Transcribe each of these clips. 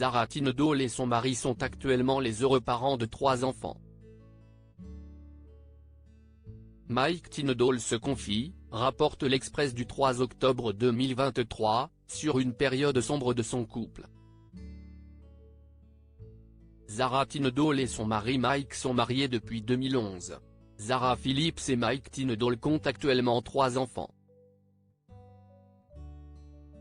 Zara Tindall et son mari sont actuellement les heureux parents de 3 enfants. Mike Tindall se confie, rapporte l'Express du 3 octobre 2023, sur une période sombre de son couple. Zara Tindall et son mari Mike sont mariés depuis 2011. Zara Phillips et Mike Tindall comptent actuellement 3 enfants.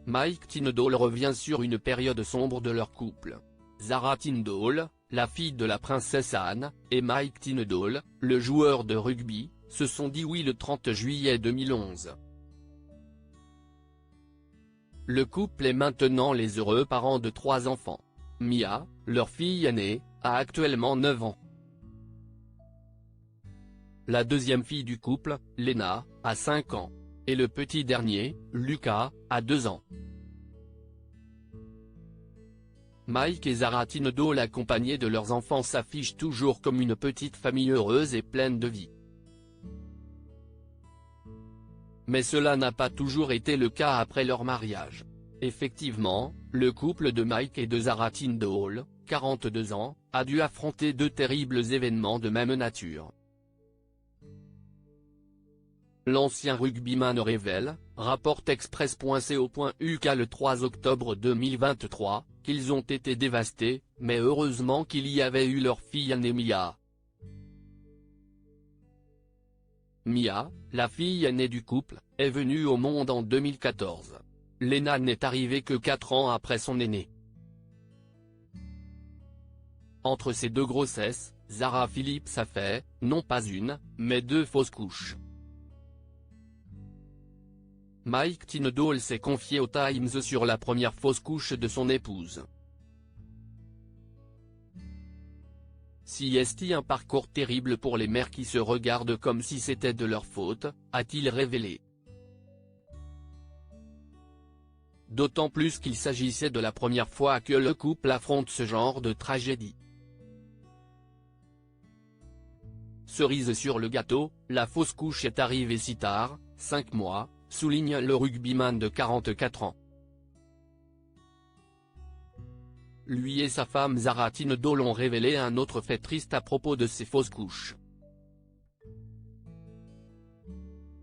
Mike Tindall revient sur une période sombre de leur couple. Zara Tindall, la fille de la princesse Anne, et Mike Tindall, le joueur de rugby, se sont dit oui le 30 juillet 2011. Le couple est maintenant les heureux parents de 3 enfants. Mia, leur fille aînée, a actuellement 9 ans. La deuxième fille du couple, Lena, a 5 ans. Et le petit dernier, Lucas, a 2 ans. Mike et Zara Tindall accompagnés de leurs enfants s'affichent toujours comme une petite famille heureuse et pleine de vie. Mais cela n'a pas toujours été le cas après leur mariage. Effectivement, le couple de Mike et de Zara Tindall, 42 ans, a dû affronter 2 terribles événements de même nature. L'ancien rugbyman révèle, rapporte Express.co.uk le 3 octobre 2023, qu'ils ont été dévastés, mais heureusement qu'il y avait eu leur fille aînée Mia. Mia, la fille aînée du couple, est venue au monde en 2014. Lena n'est arrivée que 4 ans après son aînée. Entre ces 2 grossesses, Zara Phillips a fait, non pas une, mais 2 fausses couches. Mike Tindall s'est confié au Times sur la première fausse couche de son épouse. Si est un parcours terrible pour les mères qui se regardent comme si c'était de leur faute, a-t-il révélé. D'autant plus qu'il s'agissait de la première fois que le couple affronte ce genre de tragédie. Cerise sur le gâteau, la fausse couche est arrivée si tard, 5 mois, souligne le rugbyman de 44 ans. Lui et sa femme Zara Tindall ont révélé un autre fait triste à propos de ces fausses couches.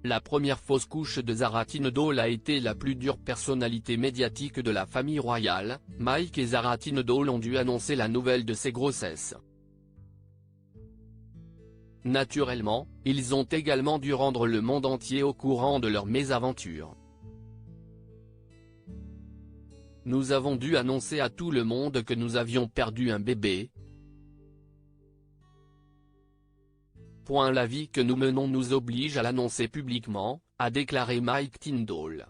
La première fausse couche de Zara Tindall a été la plus dure. Personnalité médiatique de la famille royale, Mike et Zara Tindall ont dû annoncer la nouvelle de ses grossesses. Naturellement, ils ont également dû rendre le monde entier au courant de leur mésaventure. Nous avons dû annoncer à tout le monde que nous avions perdu un bébé. La vie que nous menons nous oblige à l'annoncer publiquement, a déclaré Mike Tindall.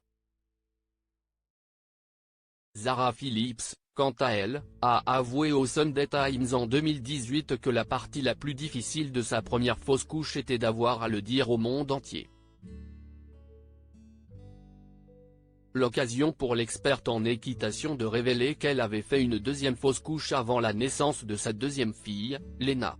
Zara Phillips, quant à elle, a avoué au Sunday Times en 2018 que la partie la plus difficile de sa première fausse couche était d'avoir à le dire au monde entier. L'occasion pour l'experte en équitation de révéler qu'elle avait fait une deuxième fausse couche avant la naissance de sa deuxième fille, Lena.